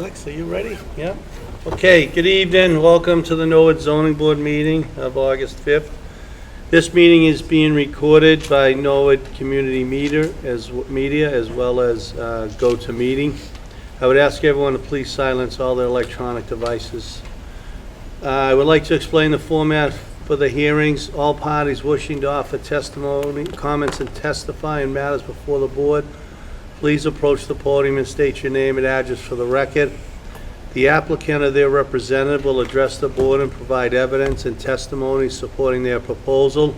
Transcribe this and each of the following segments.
Alex, are you ready? Yeah? Okay, good evening. Welcome to the Norwood Zoning Board meeting of August 5th. This meeting is being recorded by Norwood Community Media as well as GoToMeeting. I would ask everyone to please silence all their electronic devices. I would like to explain the format for the hearings. All parties wishing to offer testimony, comments, and testify in matters before the board, please approach the podium and state your name and address for the record. The applicant or their representative will address the board and provide evidence and testimony supporting their proposal.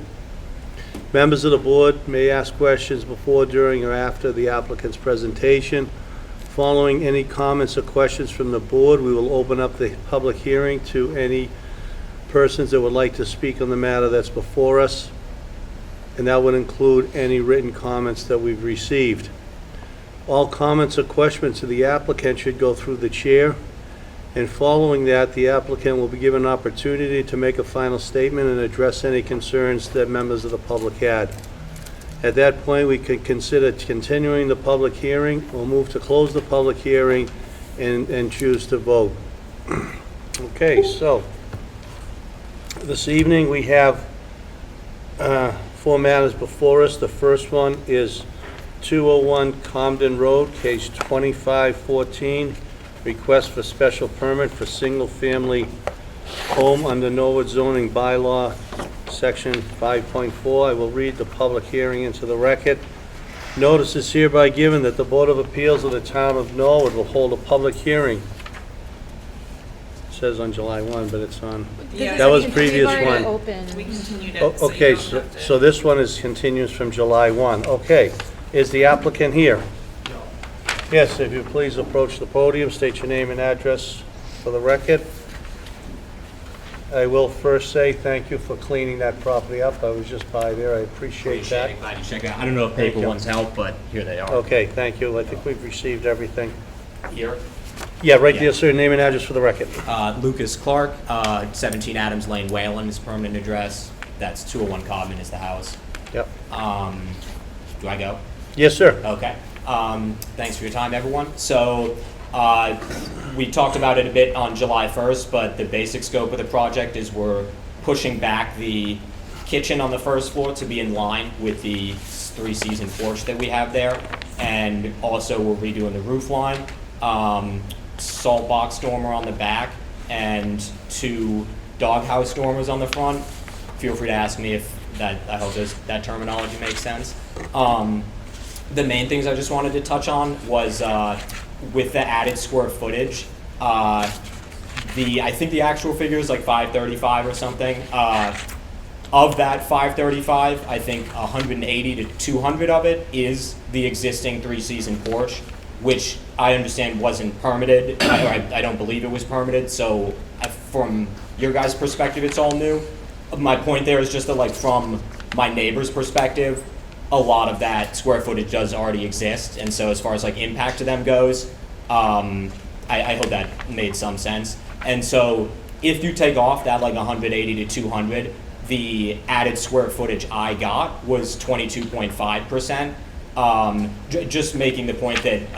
Members of the board may ask questions before, during, or after the applicant's presentation. Following any comments or questions from the board, we will open up the public hearing to any persons that would like to speak on the matter that's before us, and that would include any written comments that we've received. All comments or questions to the applicant should go through the chair, and following that, the applicant will be given an opportunity to make a final statement and address any concerns that members of the public had. At that point, we could consider continuing the public hearing or move to close the public hearing and choose to vote. Okay, so this evening we have four matters before us. The first one is 201 Comden Road, case 2514, request for special permit for single-family home under Norwood zoning bylaw, section 5.4. I will read the public hearing into the record. Notice is hereby given that the Board of Appeals of the Town of Norwood will hold a public hearing. It says on July 1, but it's on, Yeah, that was we previous continued one. We continued it. Okay, so this one is continues from July 1. Okay, is the applicant here? No. Yes, if you please approach the podium, state your name and address for the record. I will first say thank you for cleaning that property up. I was just by there. I appreciate that. Glad you checked it out. I don't know if paper ones help, but here they are. Okay, thank you. I think we've received everything. Here, Yeah, right there, sir. Name and address for the record. Lucas Clark, 17 Adams Lane, Wayland is permanent address. That's 201 Codman is the house. Yep. Do I go? Yes, sir. Okay. Thanks for your time, everyone. So, we talked about it a bit on July 1st, but the basic scope of the project is we're pushing back the kitchen on the first floor to be in line with the three-season porch that we have there. And also we're redoing the roof line, salt box dormer on the back, and 2 doghouse dormers on the front. Feel free to ask me if that, I hope that terminology makes sense. The main things I just wanted to touch on was with the added square footage, I think the actual figure is like 535 or something. Of that 535, I think 180 to 200 of it is the existing three-season porch, which I understand wasn't permitted. I don't believe it was permitted, so from your guys' perspective, it's all new. My point there is just that, like, from my neighbor's perspective, a lot of that square footage does already exist, and so as far as like impact to them goes, I hope that made some sense. And so if you take off that like 180 to 200, the added square footage I got was 22.5%. Just making the point that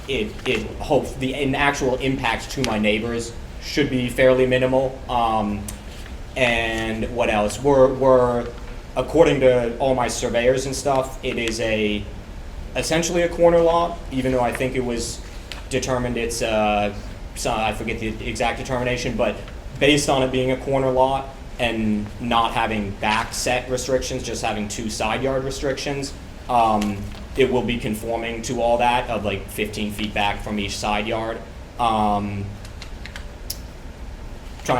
the actual impact to my neighbors should be fairly minimal. And what else? We're according to all my surveyors and stuff, it is essentially a corner lot, even though I think it was determined it's I forget the exact determination, but based on it being a corner lot and not having back set restrictions, just having 2 side yard restrictions, it will be conforming to all that of like 15 feet back from each side yard. Trying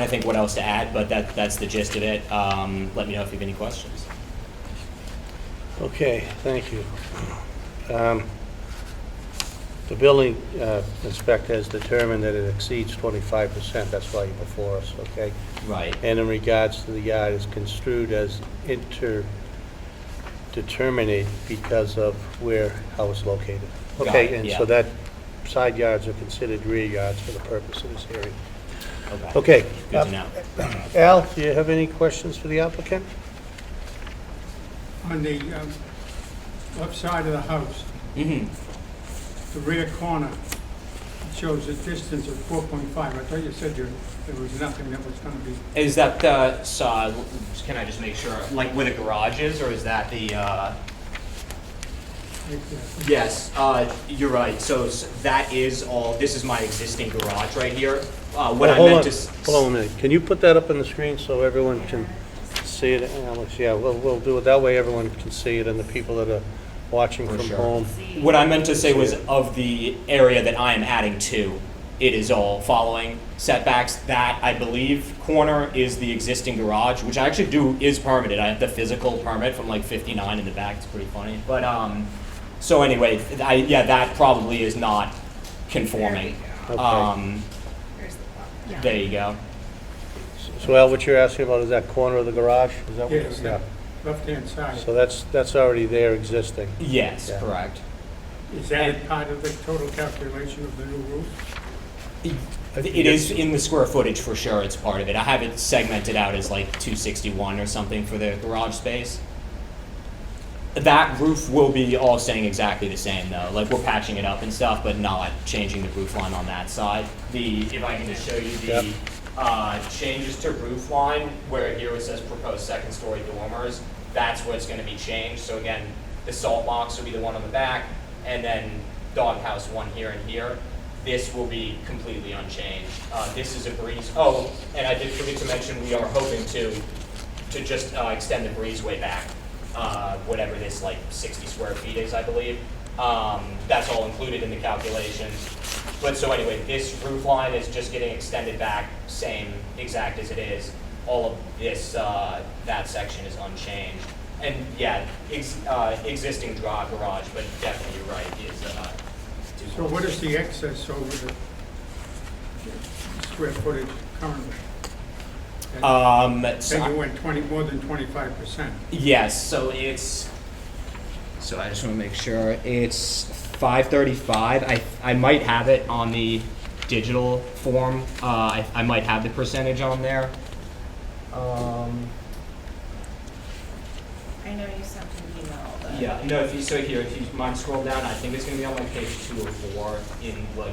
to think what else to add, but that's the gist of it. Let me know if you have any questions. Okay, thank you. The building inspector has determined that it exceeds 25%. That's why you're before us, okay? Right. And in regards to the yard, is construed as interdeterminate because of how it's located. Got Okay, it, and yeah. so that side yards are considered rear yards for the purpose of this hearing. Okay. Okay. Good to know. Al, do you have any questions for the applicant? On the left side of the house, Mm-hmm. the rear corner, it shows a distance of 4.5. I thought you said there was nothing that was going to be, Is that the, can I just make sure, like where the garage is, or is that the, right there. Yes, you're right. So that is all, this is my existing garage right here. What I Hold meant on, to. hold on a minute. Can you put that up on the screen so everyone can see it, Alex? Yeah, we'll do it that way, everyone can see it, and the people that are watching For from sure. home. What I meant to say was of the area that I am adding to, it is all following setbacks. That, I believe, corner is the existing garage, which I actually is permitted. I have the physical permit from like 59 in the back. It's pretty funny. But, so anyway, yeah, that probably is not conforming. Okay. There you go. So Al, what you're asking about is that corner of the garage? Is that what? Yes, Yeah. left-hand side. So that's already there existing. Yes, Yeah. correct. Is that part of the total calculation of the new roof? It is in the square footage for sure. It's part of it. I have it segmented out as like 261 or something for the garage space. That roof will be all staying exactly the same though. Like we're patching it up and stuff, but not changing the roof line on that side. If I can just show you the changes to roof line, where here it says proposed second story dormers, that's what's going to be changed. So again, the salt box will be the one on the back, and then doghouse one here and here. This will be completely unchanged. This is a breeze. Oh, and I did forget to mention we are hoping to just extend the breezeway back, whatever this like 60 square feet is, I believe. That's all included in the calculations. But so anyway, this roof line is just getting extended back, same exact as it is. All of this, that section is unchanged. And yeah, existing garage, but definitely you're right, is So what is the excess over the square footage currently? so Then you went more than 25%. yes, so it's, so I just want to make sure, it's 535. I might have it on the digital form. I might have the percentage on there. I know you sent an email, but. Yeah, no, if you mind scroll down, I think it's gonna be on like page 204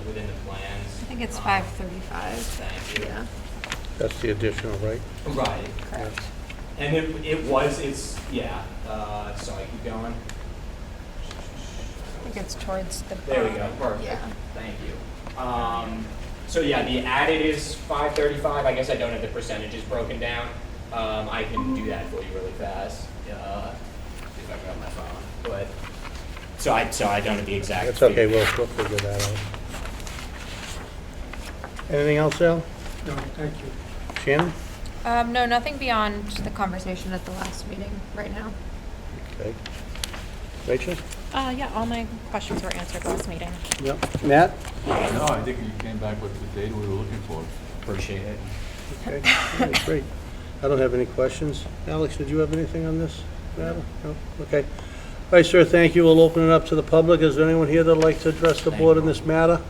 within the plans. I think it's 535. Thank you. Yeah, That's the additional, right? Right. correct. And sorry, keep going. I think it's towards the. There we go, bottom. perfect. Yeah. Thank you. So yeah, the added is 535. I guess I don't have the percentages broken down. I can do that for you really fast. If I grab my phone. But so I don't have the exact. That's okay, figure. we'll figure that out. Anything else, Al? No, thank you. Shannon? No, nothing beyond the conversation at the last meeting right now. Okay. Rachel? Yeah, all my questions were answered last meeting. Yep. Matt? No, I think you came back with the data we were looking for. Appreciate it. Okay, all right, great. I don't have any questions. Alex, did you have anything on this matter? No? Okay. All right, sir, thank you. We'll open it up to the public. Is there anyone here that'd like to address the board on this matter?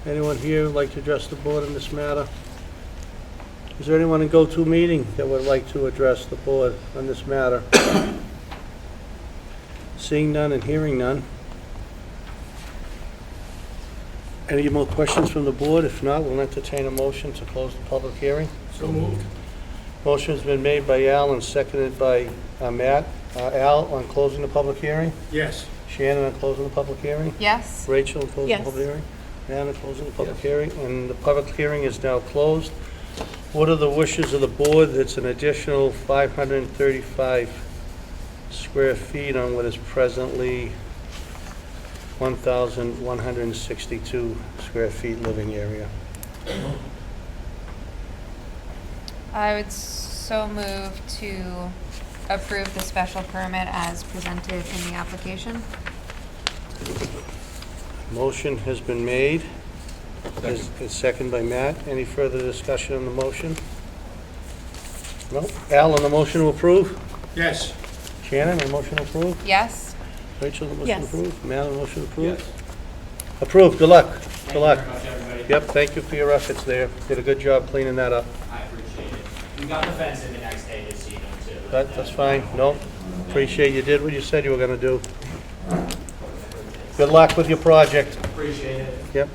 Anyone here would like to address the board on this matter? Is there anyone in go-to meeting that would like to address the board on this matter? Seeing none and hearing none. Any more questions from the board? If not, we'll entertain a motion to close the public hearing. So moved. Motion's been made by Al and seconded by Matt. Al, on closing the public hearing? Yes. Shannon, on closing the public hearing? Yes. Rachel, on closing the Yes. public hearing? Matt, on closing the public hearing? And the public hearing is now closed. What are the wishes of the board? It's an additional 535 square feet on what is presently 1,162 square feet living area. I would so move to approve the special permit as presented in the application. Motion has been made. It's seconded by Matt. Any further discussion on the motion? No? Al, on the motion to approve? Yes. Shannon, on the motion to approve? Yes. Rachel, on the motion to Yes. approve? Matt, on the motion to approve? Approved. Good luck. Good luck. Thank you very much, everybody. Yep, thank you for your efforts there. Did a good job cleaning that up. I appreciate it. We got the fence in the next day to see them too. That's fine. No, appreciate you did what you said you were gonna do. Good luck with your project. Appreciate it. Yep.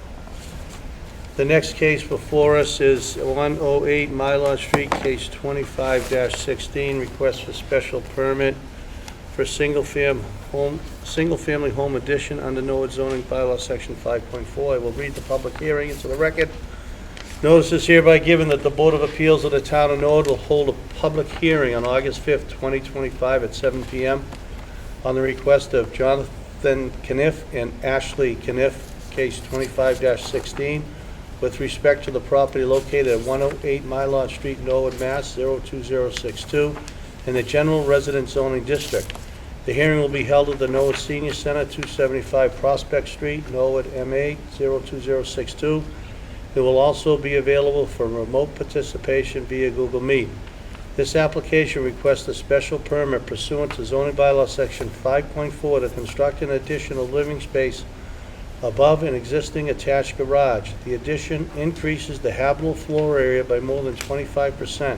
The next case before us is 108 Mylon Street, case 25-16, request for special permit for single-family home addition under Norwood zoning bylaw, section 5.4. I will read the public hearing into the record. Notice is hereby given that the Board of Appeals of the Town of Norwood will hold a public hearing on August 5th, 2025 at 7 p.m. on the request of Jonathan Caniff and Ashley Caniff, case 25-16, with respect to the property located at 108 Mylon Street, Norwood, Mass. 02062, in the General Residence Zoning District. The hearing will be held at the Norwood Senior Center, 275 Prospect Street, Norwood, MA 02062. It will also be available for remote participation via Google Meet. This application requests a special permit pursuant to zoning bylaw section 5.4 to construct an additional living space above an existing attached garage. The addition increases the habitable floor area by more than 25%.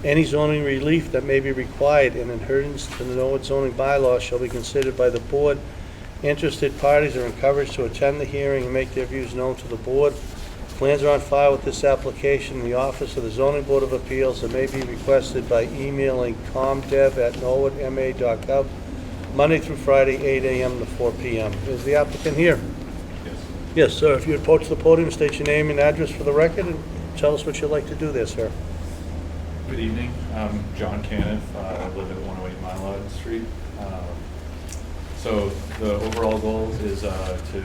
Any zoning relief that may be required in adherence to the Norwood zoning bylaw shall be considered by the board. Interested parties are encouraged to attend the hearing and make their views known to the board. Plans are on file with this application in the office of the Zoning Board of Appeals and may be requested by emailing comdev@norwoodma.gov, Monday through Friday, 8 a.m. to 4 p.m. Is the applicant here? Yes. Yes, sir. If you approach the podium, state your name and address for the record, and tell us what you'd like to do there, sir. Good evening. I'm John Caniff. I live at 108 Mylon Street. So the overall goal is to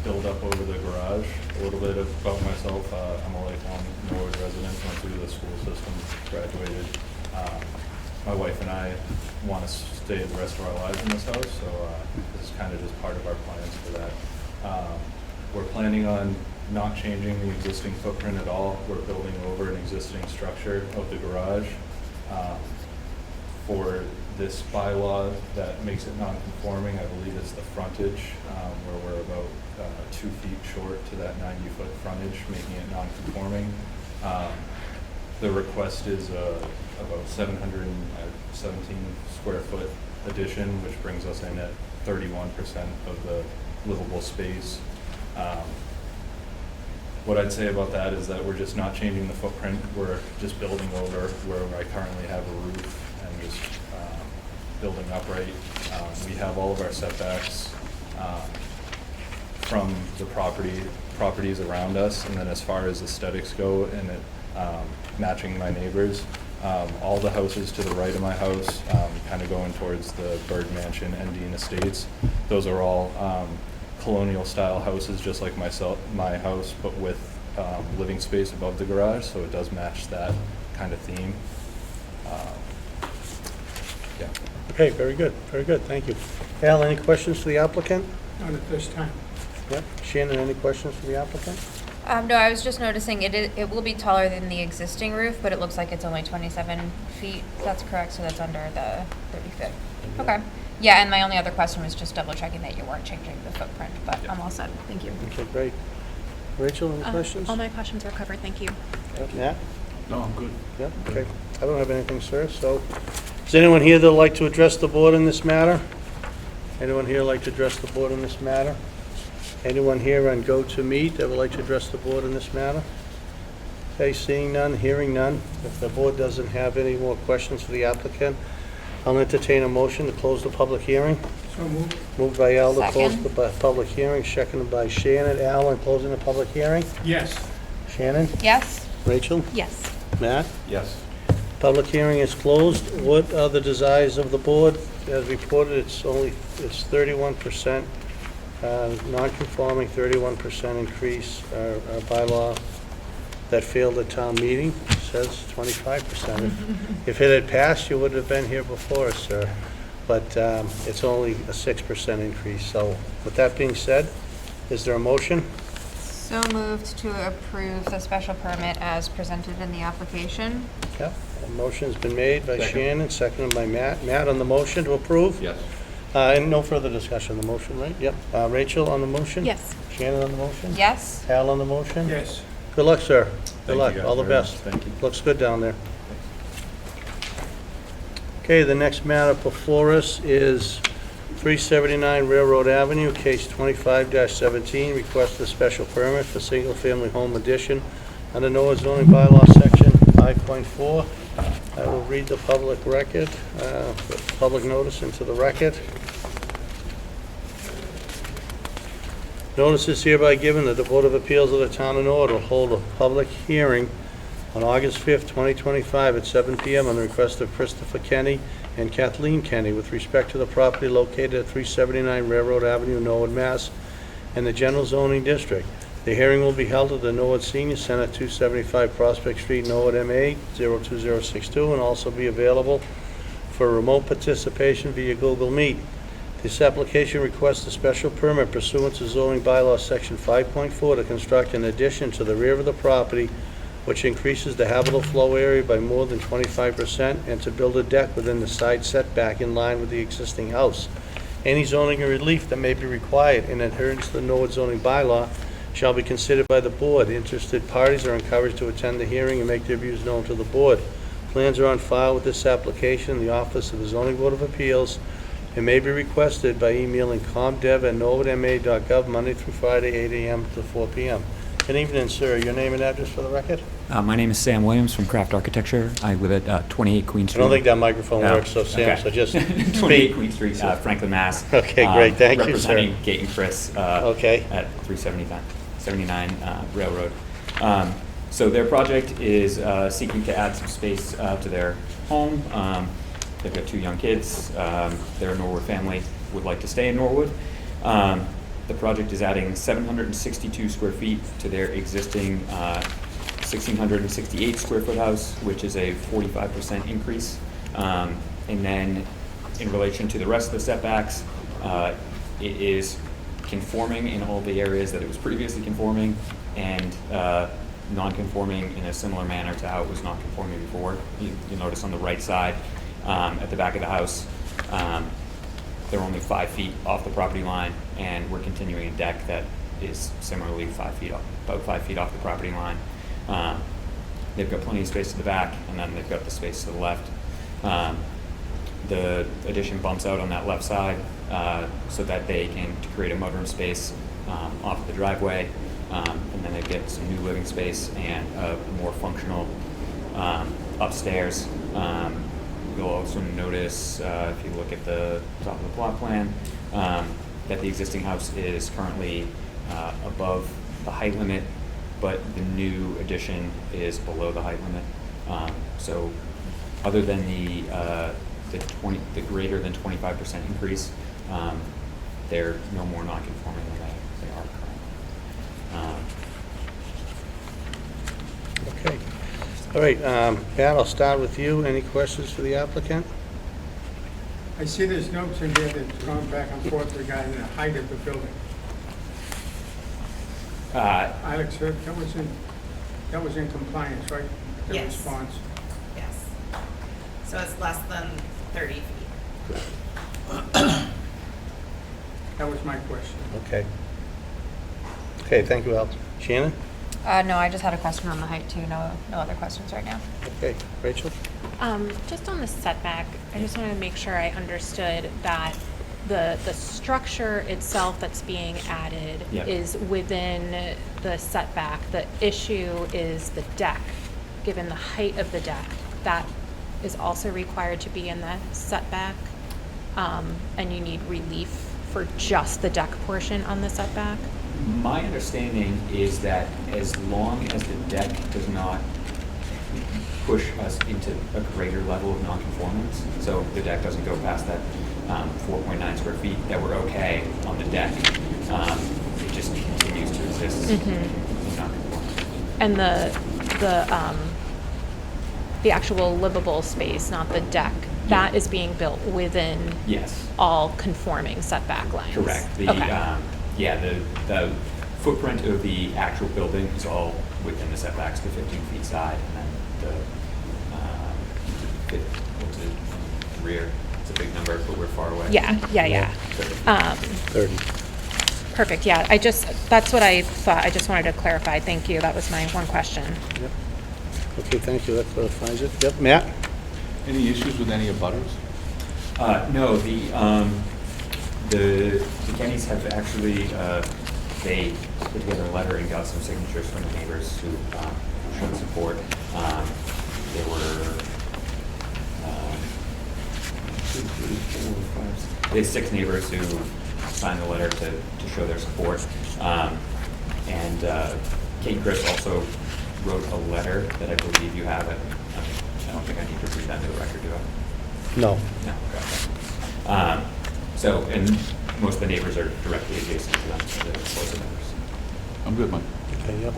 build up over the garage. A little bit about myself. I'm a lifelong Norwood resident, went through the school system, graduated. My wife and I want to stay the rest of our lives in this house, so this is kind of just part of our plans for that. We're planning on not changing the existing footprint at all. We're building over an existing structure of the garage. For this bylaw that makes it non-conforming, I believe it's the frontage, where we're about 2 feet short to that 90-foot frontage, making it non-conforming. The request is about 717 square foot addition, which brings us in at 31% of the livable space. What I'd say about that is that we're just not changing the footprint. We're just building over where I currently have a roof and just building upright. We have all of our setbacks from the properties around us, and then as far as aesthetics go and it matching my neighbors, all the houses to the right of my house, kind of going towards the Bird Mansion and Dean Estates, those are all colonial style houses, just like my house, but with living space above the garage, so it does match that kind of theme. Yeah. Okay, very good, thank you. Al, any questions for the applicant? Not at this time. Yep. Shannon, any questions for the applicant? No, I was just noticing it will be taller than the existing roof, but it looks like it's only 27 feet. That's correct, so that's under the 30 foot. Okay. Yeah, and my only other question was just double checking that you weren't changing the footprint, but I'm all set. Thank you. Okay, great. Rachel, any questions? All my questions were covered, thank you. Yep. Matt? No, I'm good. Yep, okay. I don't have anything, sir, so, is anyone here that would like to address the board in this matter? Anyone here like to address the board in this matter? Anyone here on GoToMeet that would like to address the board in this matter? Okay, seeing none, hearing none. If the board doesn't have any more questions for the applicant, I'll entertain a motion to close the public hearing. So moved. Moved by Al to close Second. the public hearing, seconded by Shannon. Al, on closing the public hearing? Yes. Shannon? Yes? Rachel? Yes. Matt? Yes. Public hearing is closed. What are the desires of the board? As reported, it's 31%, non-conforming, 31% increase. Our bylaw that failed at town meeting says 25%. If it had passed, you would have been here before us, sir. But it's only a 6% increase. So with that being said, is there a motion? So moved to approve the special permit as presented in the application. Yep. A motion's been made by Second. Shannon, seconded by Matt. Matt on the motion to approve? Yes. And no further discussion on the motion, right? Yep. Rachel on the motion? Yes. Shannon on the motion? Yes? Al on the motion? Yes. Good luck, sir. Good Thank luck. you guys All the very best. much. Thank you. Looks good down there. Okay, the next matter before us is 379 Railroad Avenue, case 25-17, request a special permit for single-family home addition under Norwood zoning bylaw section 5.4. I will read the public record, public notice into the record. Notice is hereby given that the Board of Appeals of the Town of Norwood will hold a public hearing on August 5th, 2025 at 7 p.m. on the request of Christopher Kenny and Kathleen Kenny with respect to the property located at 379 Railroad Avenue, Norwood, Mass. in the General Zoning District. The hearing will be held at the Norwood Senior Center, 275 Prospect Street, Norwood, MA 02062, and also be available for remote participation via Google Meet. This application requests a special permit pursuant to zoning bylaw section 5.4 to construct an addition to the rear of the property which increases the habitable flow area by more than 25% and to build a deck within the side setback in line with the existing house. Any zoning or relief that may be required in adherence to the Norwood zoning bylaw shall be considered by the board. Interested parties are encouraged to attend the hearing and make their views known to the board. Plans are on file with this application in the office of the Zoning Board of Appeals and may be requested by emailing comdev@norwoodma.gov Monday through Friday, 8 a.m. to 4 p.m. Good evening, sir. Your name and address for the record? My name is Sam Williams from Craft Architecture. I live at 28 Queen I Street. don't think that microphone No. works, so Sam, Okay. so just 28 speak. Queen Street, Franklin, Mass. Okay, great. Thank you, sir. Representing Gate and Chris Okay. at 379 Railroad. So their project is seeking to add some space to their home. They've got 2 young kids. They're a Norwood family, would like to stay in Norwood. The project is adding 762 square feet to their existing 1,668 square foot house, which is a 45% increase. And then in relation to the rest of the setbacks, it is conforming in all the areas that it was previously conforming and non-conforming in a similar manner to how it was not conforming before. You'll notice on the right side, at the back of the house, they're only 5 feet off the property line, and we're continuing a deck that is similarly 5 feet off, about 5 feet off the property line. They've got plenty of space to the back, and then they've got the space to the left. The addition bumps out on that left side so that they can create a mudroom space off of the driveway, and then they get some new living space and a more functional upstairs. You'll also notice, if you look at the top of the plot plan, that the existing house is currently above the height limit, but the new addition is below the height limit. So other than the greater than 25% increase, they're no more non-conforming than they are currently. Okay. All right, Pat, I'll start with you. Any questions for the applicant? I see there's notes in there that's gone back and forth regarding the height of the building. Alex, that was in compliance, right? The Yes. response. Yes. So it's less than 30 feet. That was my question. Okay. Okay, thank you, Al. Shannon? No, I just had a question on the height too. No other questions right now. Okay, Rachel? Just on the setback, I just wanted to make sure I understood that the structure itself that's being added Yep. is within the setback. The issue is the deck, given the height of the deck. That is also required to be in the setback, and you need relief for just the deck portion on the setback. My understanding is that as long as the deck does not push us into a greater level of nonconformance, so the deck doesn't go past that 4.9 square feet, that we're okay on the deck. It just continues to exist in nonconformance. And the actual livable space, not the deck, that is being built within Yes, all conforming setback lines. correct. The footprint of the actual building is all within the setbacks, the 15 feet side, and then the rear. It's a big number, but we're far away. Yeah. 30. Perfect, yeah, that's what I thought, I just wanted to clarify, thank you, that was my one question. Yep. Okay, thank you. That clarifies it. Yep, Matt? Any issues with any abutters? No, The Kennys have actually, they put together a letter and got some signatures from the neighbors who showed support. There were, 2, 3, 4, 5, 6. They had 6 neighbors who signed the letter to show their support. And Kate and Chris also wrote a letter that I believe you have. I don't think I need to read that into the record, do I? No. No, okay. So, and most of the neighbors are directly adjacent to them, so they're close neighbors. I'm good, Mike. Okay, yep.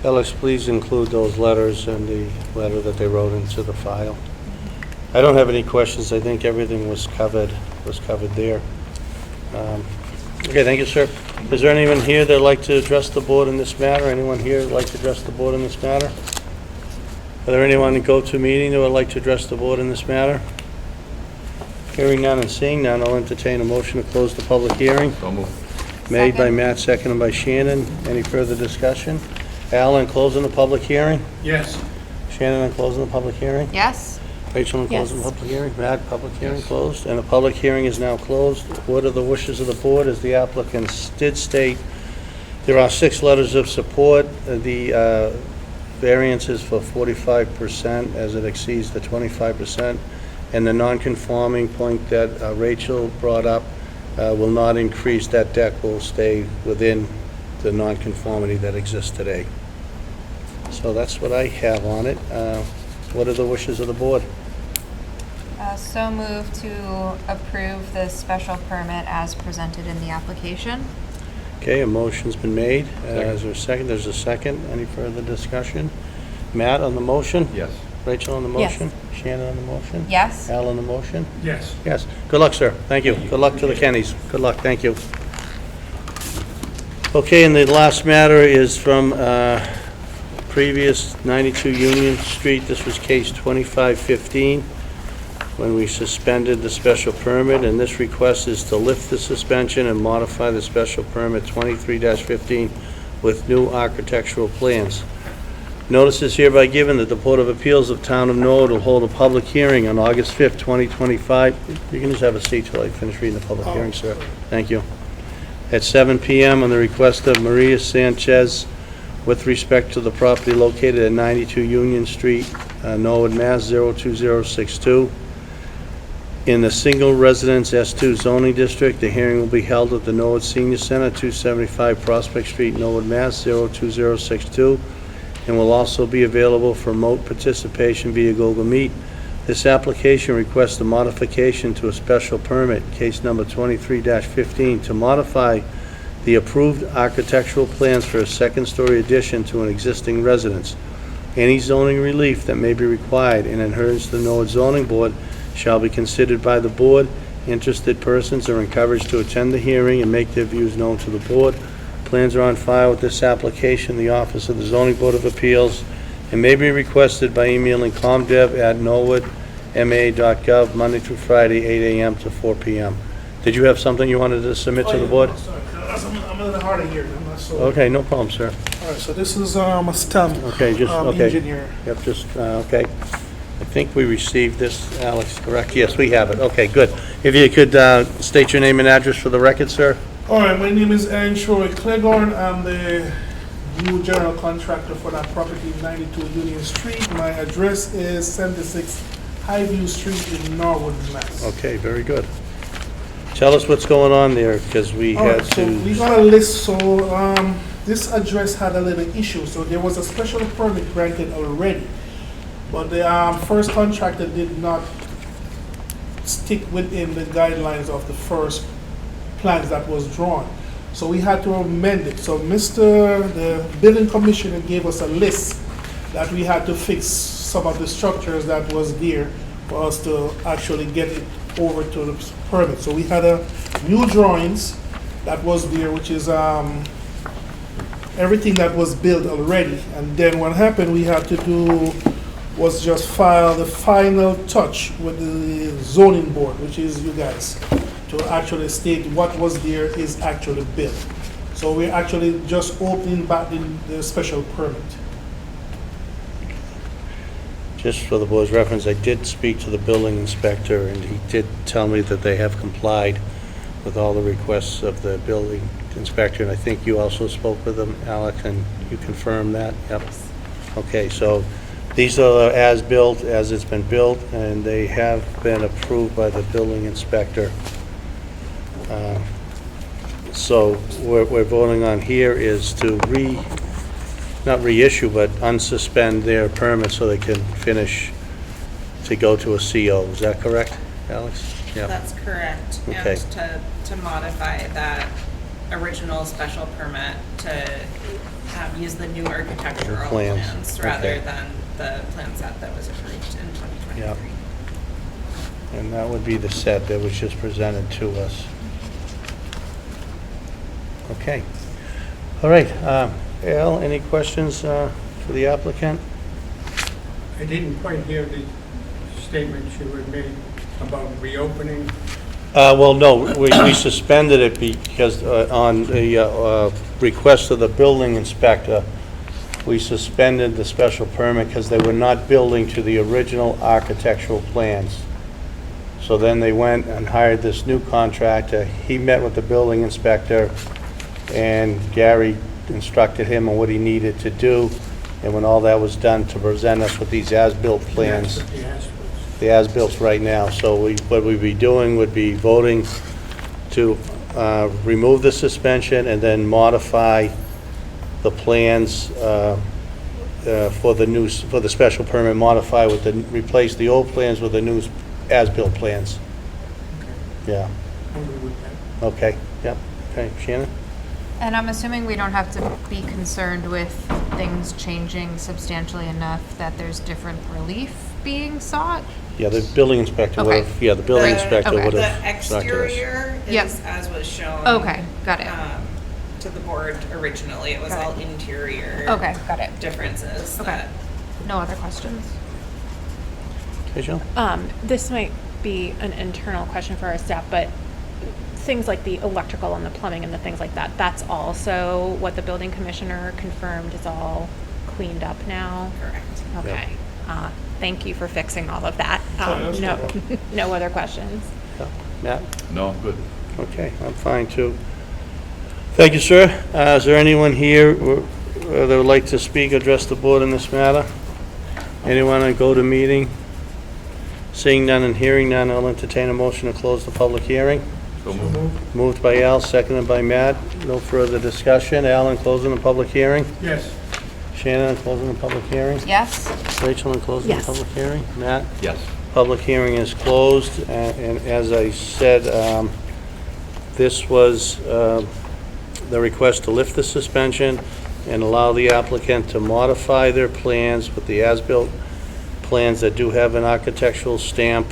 Alex, please include those letters and the letter that they wrote into the file. I don't have any questions. I think everything was covered there. Okay, thank you, sir. Is there anyone here that'd like to address the board in this matter? Anyone here that'd like to address the board in this matter? Are there anyone in go-to meeting that would like to address the board in this matter? Hearing none and seeing none, I'll entertain a motion to close the public hearing. So move. Made by Second. Matt, seconded by Shannon. Any further discussion? Alan, closing the public hearing? Yes. Shannon, on closing the public hearing? Yes? Rachel, on closing the Yes. public hearing? Matt, public hearing closed? And the public hearing is now closed. What are the wishes of the board? As the applicants did state, there are 6 letters of support. The variance is for 45% as it exceeds the 25%. And the non-conforming point that Rachel brought up will not increase. That deck will stay within the non-conformity that exists today. So that's what I have on it. What are the wishes of the board? So move to approve the special permit as presented in the application. Okay, a motion's been made. Is there a second? There's a second. Any further discussion? Matt on the motion? Yes. Rachel on the Yes. motion? Shannon on the motion? Yes? Al on the motion? Yes. Yes. Good luck, sir. Thank you. Good luck to the Kennys. Good luck. Thank you. Okay, and the last matter is from previous 92 Union Street. This was case 2515, when we suspended the special permit, and this request is to lift the suspension and modify the special permit 23-15 with new architectural plans. Notice is hereby given that the Board of Appeals of Town of Norwood will hold a public hearing on August 5th, 2025. You can just have a seat till I finish reading the public hearing, sir. Thank you. At 7 p.m. on the request of Maria Sanchez with respect to the property located at 92 Union Street, Norwood, Mass. 02062. In the single residence S2 zoning district, the hearing will be held at the Norwood Senior Center, 275 Prospect Street, Norwood, Mass. 02062, and will also be available for remote participation via Google Meet. This application requests a modification to a special permit, case number 23-15, to modify the approved architectural plans for a second-story addition to an existing residence. Any zoning relief that may be required in adherence to the Norwood Zoning Board shall be considered by the board. Interested persons are encouraged to attend the hearing and make their views known to the board. Plans are on file with this application in the office of the Zoning Board of Appeals and may be requested by emailing comdev@norwoodma.gov Monday through Friday, 8 a.m. to 4 p.m. Did you have something you wanted to submit to the board? Sorry, I'm a little hard of hearing. I'm not so. Okay, no problem, sir. All right, so this is a stamp. Okay, just, okay. Engineer. Yep, just, okay. I think we received this, Alex, correct? Yes, we have it. Okay, good. If you could state your name and address for the record, sir? All right, my name is Aaron Troy Cleghorn. I'm the new general contractor for that property, 92 Union Street. My address is 76 Highview Street in Norwood, Mass. Okay, very good. Tell us what's going on there, because we All had right, so we to... got a list, so this address had a little issue, so there was a special permit granted already, but the first contractor did not stick within the guidelines of the first plans that was drawn. So we had to amend it. So the building commissioner gave us a list that we had to fix some of the structures that was there for us to actually get it over to the permit. So we had a new drawings that was there, which is everything that was built already. And then what happened, we had to do was just file the final touch with the zoning board, which is you guys, to actually state what was there is actually built. So we're actually just opening back the special permit. Just for the board's reference, I did speak to the building inspector, and he did tell me that they have complied with all the requests of the building inspector, and I think you also spoke with them, Alex, and you confirmed that? Yep. Okay, so these are as-built, as it's been built, and they have been approved by the building inspector. So what we're voting on here is to not reissue, but unsuspend their permit so they can finish to go to a CO. Is that correct, Alex? Yeah. That's correct. Okay. And to modify that original special permit to use the new architectural Plans, plans rather okay. than the plan set that was approved in 2023. Yeah. And that would be the set that was just presented to us. Okay. All right. Al, any questions for the applicant? I didn't quite hear the statements you had made about reopening. Well, no, we suspended it because on the request of the building inspector, we suspended the special permit because they were not building to the original architectural plans. So then they went and hired this new contractor. He met with the building inspector, and Gary instructed him on what he needed to do. And when all that was done, to present us with these as-built plans. That's what the ask was. The as-bills right now. So what we'd be doing would be voting to remove the suspension and then modify the plans for the special permit, replace the old plans with the new as-built plans. Yeah, I'm good with that. okay, yep, okay, Shannon? And I'm assuming we don't have to be concerned with things changing substantially enough that there's different relief being sought? Yeah, the building inspector would Okay. have, yeah, the building inspector okay. would The have instructed us. exterior Yep. is as was shown. Okay, got it. To the board originally. It was Got all it. interior Okay, got it. differences. Okay. that- No other questions? Okay, Jill? This might be an internal question for our staff, but things like the electrical and the plumbing and the things like that, that's also what the building commissioner confirmed is all cleaned up now? Correct. Okay. Thank you for fixing all of that. that's No, no no other questions? Yeah. Matt? No, I'm good. Okay, I'm fine too. Thank you, sir. Is there anyone here that would like to speak, address the board in this matter? Anyone on go-to-meeting? Seeing none and hearing none, I'll entertain a motion to close the public hearing. So moved. Moved by Al, seconded by Matt. No further discussion. Al, in closing the public hearing? Yes, Shannon, in closing the public hearing? Yes? Rachel, in closing the Yes. public hearing? Matt? Yes. Public hearing is closed, and as I said, this was the request to lift the suspension and allow the applicant to modify their plans with the as-built plans that do have an architectural stamp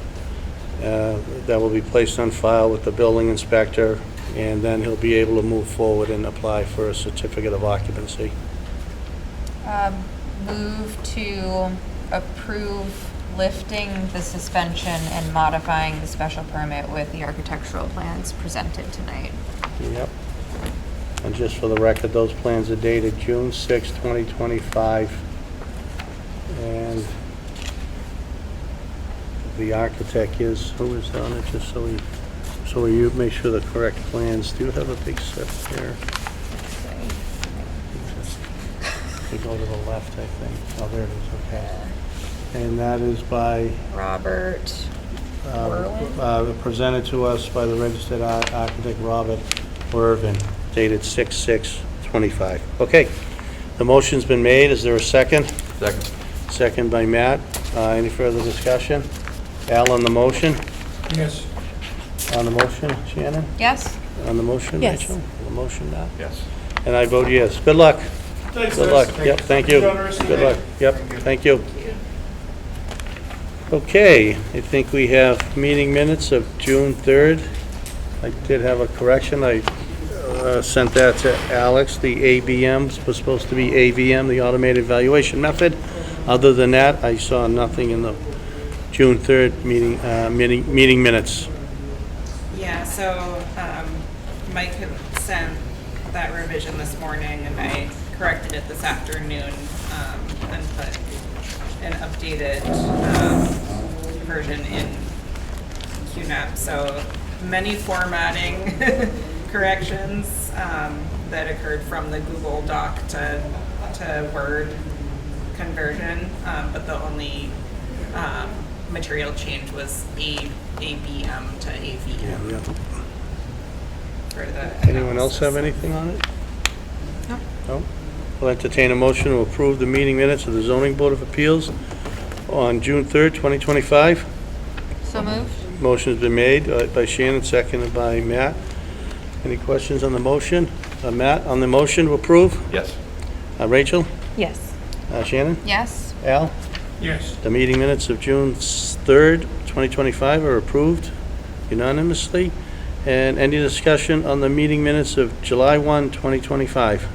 that will be placed on file with the building inspector, and then he'll be able to move forward and apply for a certificate of occupancy. Move to approve lifting the suspension and modifying the special permit with the architectural plans presented tonight. Yep. And just for the record, those plans are dated June 6, 2025. And the architect is, who is on it, just so you make sure the correct plans. Do you have a big set there? You go to the left, I think. Oh, there it is, okay. And that is by, Robert Werlin? presented to us by the registered architect Robert Wervin, dated 6/6/25. Okay, the motion's been made. Is there a second? Second. Second by Matt. Any further discussion? Al on the motion? yes. On the motion, Shannon? Yes? On the motion, Yes. Rachel? On the motion, Matt? Yes. And I vote yes. Good luck. Thanks, Good guys. luck. Yep, thank you. Enjoy the rest of your Good luck. day. Yep, thank you. Okay, I think we have meeting minutes of June 3rd. I did have a correction. I sent that to Alex. The AVM was supposed to be AVM, the automated valuation method. Other than that, I saw nothing in the June 3rd meeting minutes. Yeah, so Mike had sent that revision this morning and I corrected it this afternoon and put an updated version in QNAP. So many formatting corrections that occurred from the Google Doc to Word conversion, but the only material change was ABM to AVM. Yeah. For the Anyone else have analysis. anything on it? No. No? I'll entertain a motion to approve the meeting minutes of the Zoning Board of Appeals on June 3rd, 2025. So moved? Motion's been made by Shannon, seconded by Matt. Any questions on the motion? Matt, on the motion to approve? Yes. Rachel? Yes. Shannon? Yes? Al? Yes. The meeting minutes of June 3rd, 2025 are approved unanimously. And any discussion on the meeting minutes of July 1, 2025?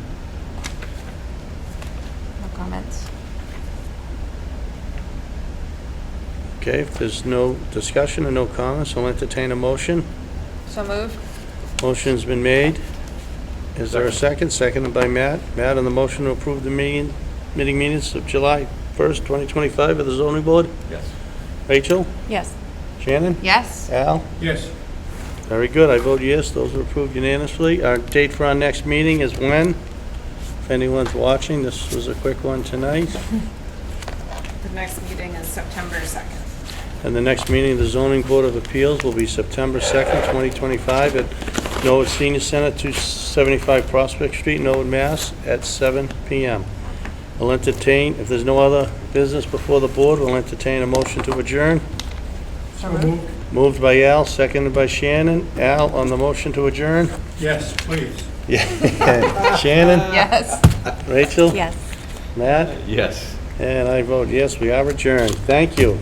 No comments. Okay, if there's no discussion and no comments, I'll entertain a motion. So moved? Motion's been made. Is there a second? Seconded by Matt. Matt, on the motion to approve the meeting minutes of July 1st, 2025 of the zoning board? Yes. Rachel? Yes. Shannon? Yes? Al? Yes. Very good. I vote yes. Those are approved unanimously. Our date for our next meeting is when? If anyone's watching, this was a quick one tonight. The next meeting is September 2nd. And the next meeting of the Zoning Board of Appeals will be September 2nd, 2025 at Norwood Senior Center, 275 Prospect Street, Norwood, Mass. at 7 p.m. We'll entertain, if there's no other business before the board, we'll entertain a motion to adjourn. So moved. Moved by Al, seconded by Shannon. Al, on the motion to adjourn? Yes, please. Yeah. Shannon? Yes. Rachel? Yes. Matt? Yes. And I vote yes, we are adjourned. Thank you.